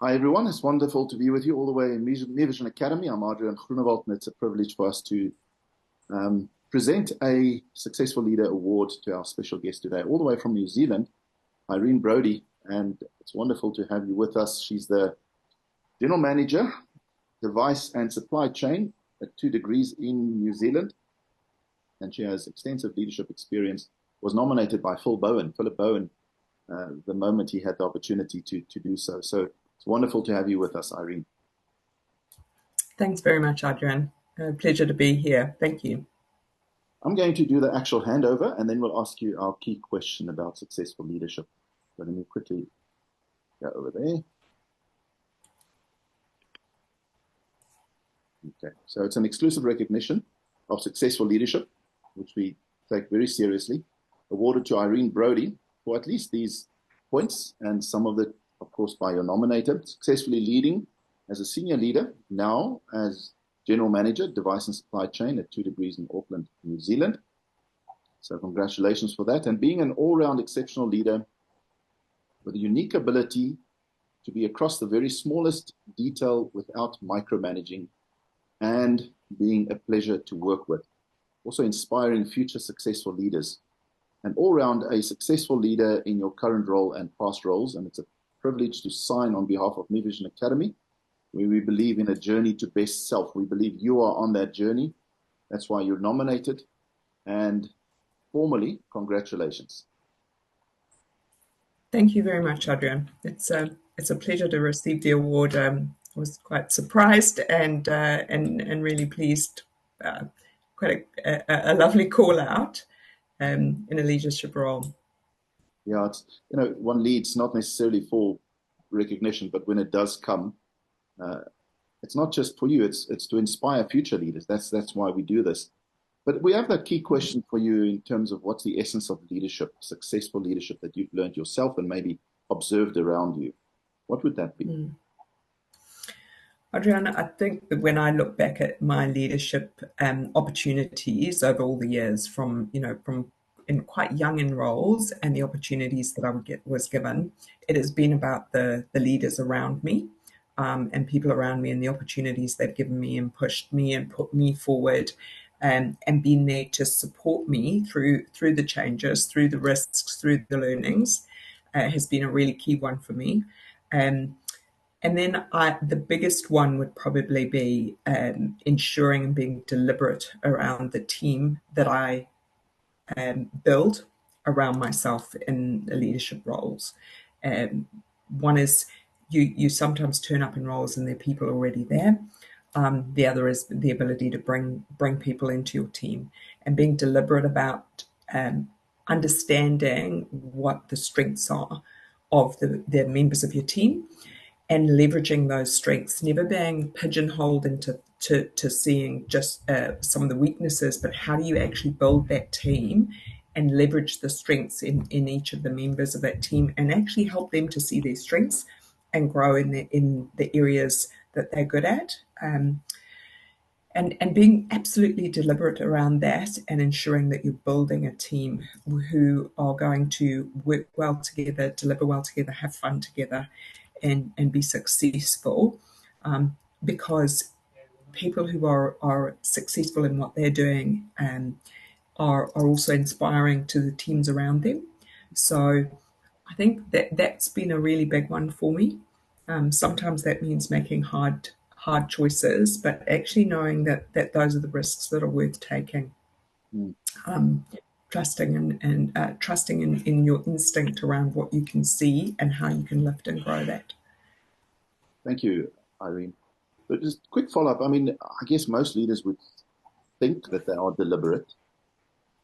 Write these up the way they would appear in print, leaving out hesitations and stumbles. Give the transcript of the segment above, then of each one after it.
Hi, everyone. It's wonderful to be with you all the way in Near Vision Academy. I'm Adrian Groenewald, and it's a privilege for us to present a Successful Leader Award to our special guest today, all the way from New Zealand, Irene Brodie. And it's wonderful to have you with us. She's the General Manager, Device and Supply Chain at 2 Degrees in New Zealand. And she has extensive leadership experience, was nominated by Philip Bowen, the moment he had the opportunity to do so. So it's wonderful to have you with us, Irene. Thanks very much, Adrian. Pleasure to be here. Thank you. I'm going to do the actual handover, and then we'll ask you our key question about successful leadership. So let me quickly go over there. Okay, so it's an exclusive recognition of successful leadership, which we take very seriously, awarded to Irene Brodie for at least these points, and some of it, of course, by your nominator, successfully leading as a senior leader, now as General Manager, Device and Supply Chain at 2 Degrees in Auckland, New Zealand. So congratulations for that. And being an all-round exceptional leader with a unique ability to be across the very smallest detail without micromanaging, and being a pleasure to work with. Also inspiring future successful leaders. And all-round a successful leader in your current role and past roles. And it's a privilege to sign on behalf of Near Vision Academy, where we believe in a journey to best self. We believe you are on that journey. That's why you're nominated. And formally, congratulations. Thank you very much, Adrian. It's a pleasure to receive the award. I was quite surprised and really pleased. Quite a lovely call out in a leadership role. Yeah, it's, one leads not necessarily for recognition, but when it does come, it's not just for you, it's to inspire future leaders. That's why we do this. But we have that key question for you in terms of what's the essence of leadership, successful leadership that you've learned yourself and maybe observed around you. What would that be? Adriana, I think that when I look back at my leadership opportunities over all the years, from in quite young in roles and the opportunities that was given, it has been about the leaders around me, and people around me, and the opportunities they've given me and pushed me and put me forward, and been there to support me through the changes, through the risks, through the learnings, has been a really key one for me. And then the biggest one would probably be ensuring and being deliberate around the team that I build around myself in the leadership roles. One is you sometimes turn up in roles and there are people already there. The other is the ability to bring people into your team, and being deliberate about understanding what the strengths are of the members of your team, and leveraging those strengths, never being pigeonholed into seeing just some of the weaknesses, but how do you actually build that team and leverage the strengths in each of the members of that team, and actually help them to see their strengths and grow in the areas that they're good at. And being absolutely deliberate around that, and ensuring that you're building a team who are going to work well together, deliver well together, have fun together, and be successful, because people who are successful in what they're doing are also inspiring to the teams around them. So I think that's been a really big one for me. Sometimes that means making hard choices, but actually knowing that those are the risks that are worth taking. Trusting and trusting in your instinct around what you can see and how you can lift and grow that. Thank you, Irene. But just quick follow-up. I mean, I guess most leaders would think that they are deliberate,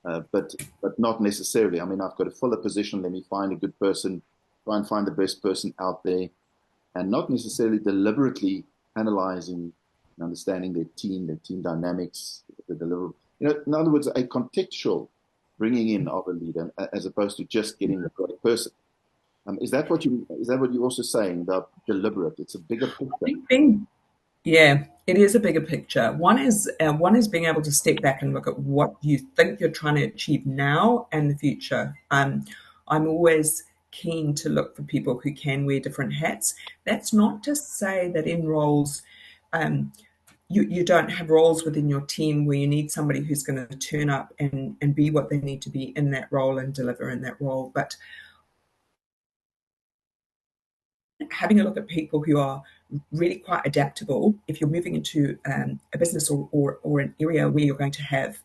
but not necessarily. I mean, I've got a fuller position. Let me find a good person, try and find the best person out there, and not necessarily deliberately analyzing and understanding their team dynamics, the deliverable. In other words, a contextual bringing in of a leader, as opposed to just getting the right person. Is that what you're also saying about deliberate? It's a bigger picture. Yeah, it is a bigger picture. One is being able to step back and look at what you think you're trying to achieve now and the future. I'm always keen to look for people who can wear different hats. That's not to say that in roles, you don't have roles within your team where you need somebody who's going to turn up and be what they need to be in that role and deliver in that role. But having a look at people who are really quite adaptable, if you're moving into a business or an area where you're going to have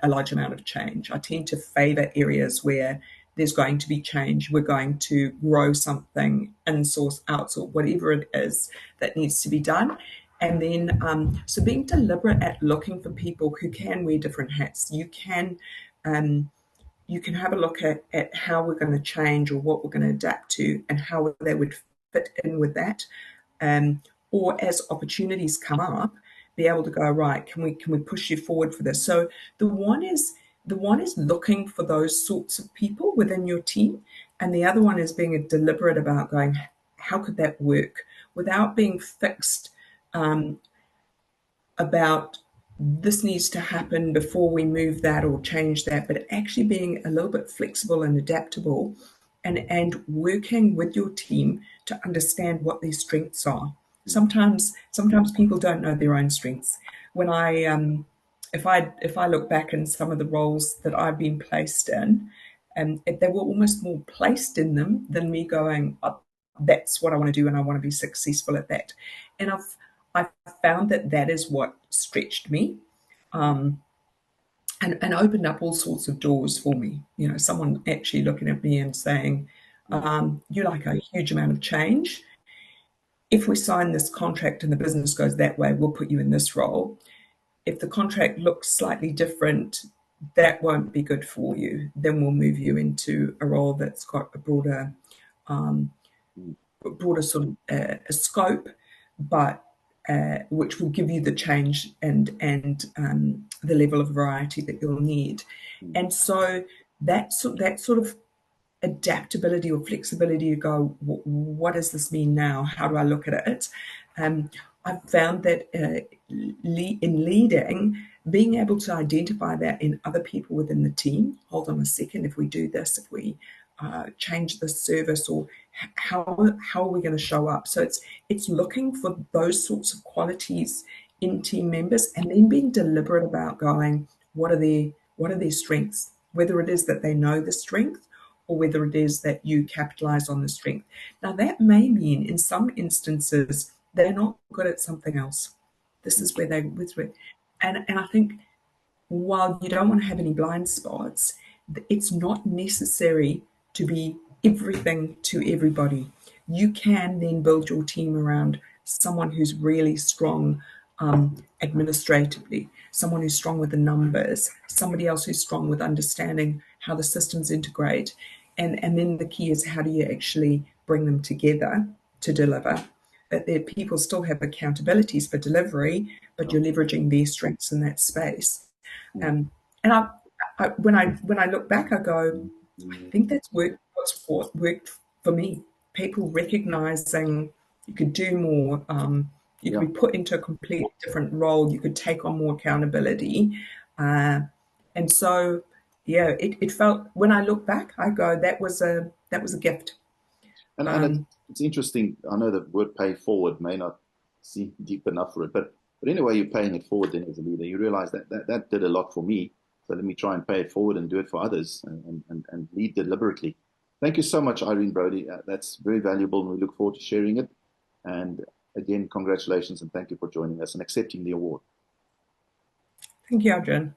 a large amount of change, I tend to favour areas where there's going to be change. We're going to grow something, in-source, outsource, whatever it is that needs to be done. And then, so being deliberate at looking for people who can wear different hats. You can have a look at how we're going to change or what we're going to adapt to and how they would fit in with that. Or as opportunities come up, be able to go, right, can we push you forward for this? So the one is looking for those sorts of people within your team, and the other one is being deliberate about going, how could that work without being fixed about this needs to happen before we move that or change that, but actually being a little bit flexible and adaptable and working with your team to understand what their strengths are. Sometimes people don't know their own strengths. When if I look back in some of the roles that I've been placed in, they were almost more placed in them than me going, oh, that's what I want to do and I want to be successful at that. And I've found that is what stretched me, and opened up all sorts of doors for me. You know, someone actually looking at me and saying, "You like a huge amount of change. If we sign this contract and the business goes that way, we'll put you in this role. If the contract looks slightly different, that won't be good for you. Then we'll move you into a role that's got a broader sort of a scope, but which will give you the change and the level of variety that you'll need." And so that sort of adaptability or flexibility to go, what does this mean now? How do I look at it? I've found that in leading, being able to identify that in other people within the team, hold on a second, if we do this, if we change the service, or how are we going to show up? So it's looking for those sorts of qualities in team members, and then being deliberate about going, what are their strengths, whether it is that they know the strength or whether it is that you capitalize on the strength. Now that may mean in some instances they're not good at something else. This is where and I think while you don't want to have any blind spots, it's not necessary to be everything to everybody. You can then build your team around someone who's really strong administratively, someone who's strong with the numbers, somebody else who's strong with understanding how the systems integrate. And then the key is, how do you actually bring them together to deliver? That their people still have accountabilities for delivery, but you're leveraging their strengths in that space. And when I look back, I go, I think that's what's worked for me. People recognizing you could do more. You could be put into a completely different role. You could take on more accountability, and so it felt, when I look back, I go, that was a gift. And it's interesting. I know the word "pay forward" may not seem deep enough for it, but anyway, you're paying it forward. Then, as a leader, you realize that did a lot for me. So let me try and pay it forward and do it for others, and lead deliberately. Thank you so much, Irene Brodie. That's very valuable, and we look forward to sharing it. And again, congratulations and thank you for joining us and accepting the award. Thank you, Adrian.